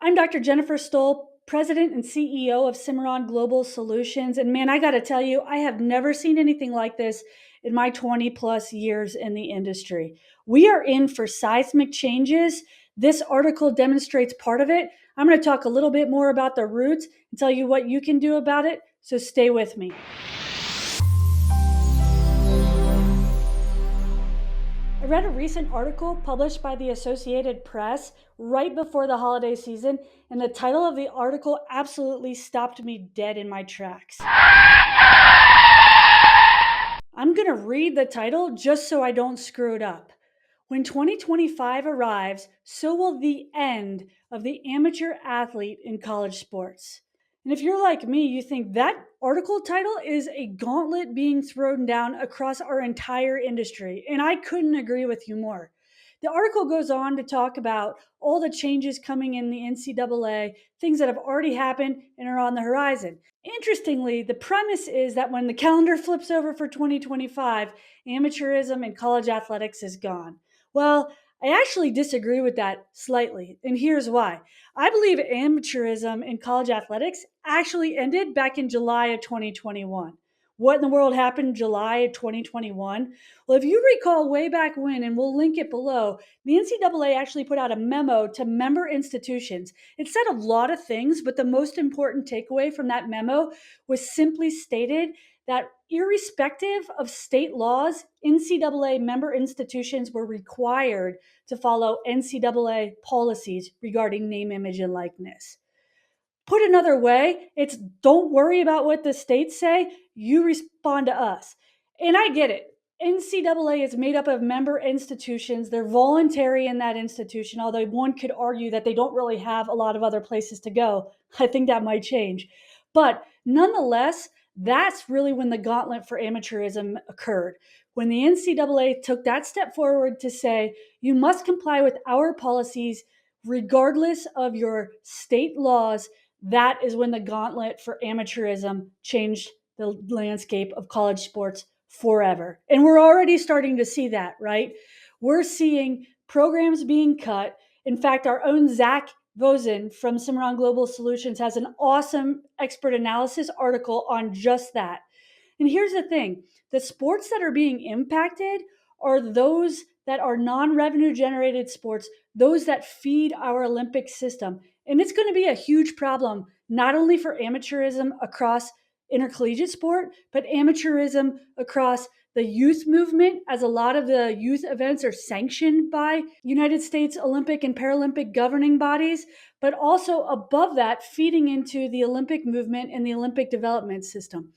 I'm Dr. Jennifer Stoll, President and CEO of Cimarron Global Solutions. And man, I got to tell you, I have never seen anything like this in my 20 plus years in the industry. We are in for seismic changes. This article demonstrates part of it. I'm going to talk a little bit more about the roots and tell you what you can do about it. So stay with me. I read a recent article published by the Associated Press right before the holiday season, and the title of the article absolutely stopped me dead in my tracks. I'm going to read the title just so I don't screw it up. When 2025 arrives, so will the end of the amateur athlete in college sports. And if you're like me, you think that article title is a gauntlet being thrown down across our entire industry. And I couldn't agree with you more. The article goes on to talk about all the changes coming in the NCAA, things that have already happened and are on the horizon. Interestingly, the premise is that when the calendar flips over for 2025, amateurism in college athletics is gone. Well, I actually disagree with that slightly, and here's why. I believe amateurism in college athletics actually ended back in July of 2021. What in the world happened in July of 2021? Well, if you recall way back when, and we'll link it below, the NCAA actually put out a memo to member institutions. It said a lot of things, but the most important takeaway from that memo was simply stated that irrespective of state laws, NCAA member institutions were required to follow NCAA policies regarding name, image, and likeness. Put another way, it's don't worry about what the states say, you respond to us. And I get it. NCAA is made up of member institutions. They're voluntary in that institution, although one could argue that they don't really have a lot of other places to go. I think that might change. But nonetheless, that's really when the gauntlet for amateurism occurred. When the NCAA took that step forward to say, you must comply with our policies regardless of your state laws, that is when the gauntlet for amateurism changed the landscape of college sports forever. And we're already starting to see that, right? We're seeing programs being cut. In fact, our own Zach Vozen from Cimarron Global Solutions has an awesome expert analysis article on just that. And here's the thing, the sports that are being impacted are those that are non-revenue generated sports, those that feed our Olympic system. And it's going to be a huge problem, not only for amateurism across intercollegiate sport, but amateurism across the youth movement, as a lot of the youth events are sanctioned by United States Olympic and Paralympic governing bodies, but also above that, feeding into the Olympic movement and the Olympic development system.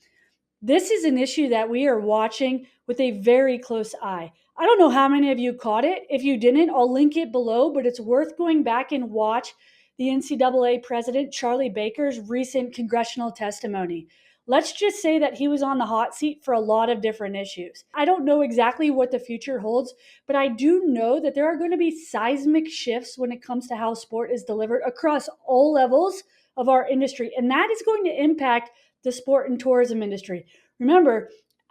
This is an issue that we are watching with a very close eye. I don't know how many of you caught it. If you didn't, I'll link it below, but it's worth going back and watch the NCAA president, Charlie Baker's recent congressional testimony. Let's just say that he was on the hot seat for a lot of different issues. I don't know exactly what the future holds, but I do know that there are going to be seismic shifts when it comes to how sport is delivered across all levels of our industry. And that is going to impact the sport and tourism industry. Remember,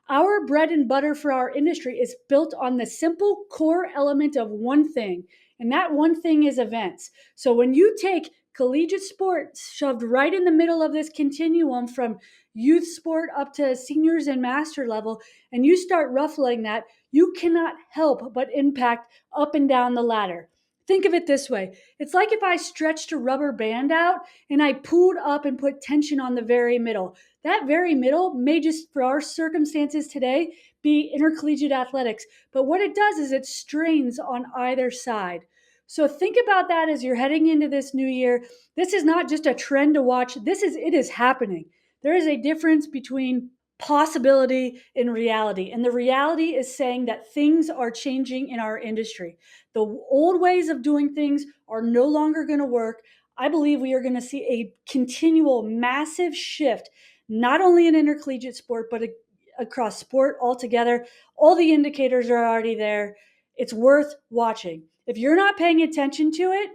our bread and butter for our industry is built on the simple core element of one thing, and that one thing is events. So when you take collegiate sports shoved right in the middle of this continuum from youth sport up to seniors and master level, and you start ruffling that, you cannot help but impact up and down the ladder. Think of it this way. It's like if I stretched a rubber band out and I pulled up and put tension on the very middle. That very middle may just, for our circumstances today, be intercollegiate athletics. But what it does is it strains on either side. So think about that as you're heading into this new year. This is not just a trend to watch. It is happening. There is a difference between possibility and reality. And the reality is saying that things are changing in our industry. The old ways of doing things are no longer going to work. I believe we are going to see a continual massive shift, not only in intercollegiate sport, but across sport altogether. All the indicators are already there. It's worth watching. If you're not paying attention to it,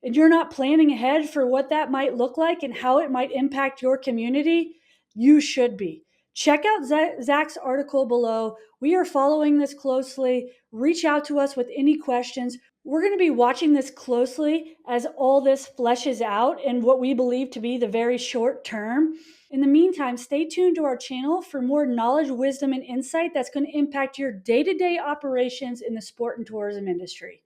and you're not planning ahead for what that might look like and how it might impact your community, you should be. Check out Zach's article below. We are following this closely. Reach out to us with any questions. We're going to be watching this closely as all this fleshes out in what we believe to be the very short term. In the meantime, stay tuned to our channel for more knowledge, wisdom, and insight that's going to impact your day to day operations in the sport and tourism industry.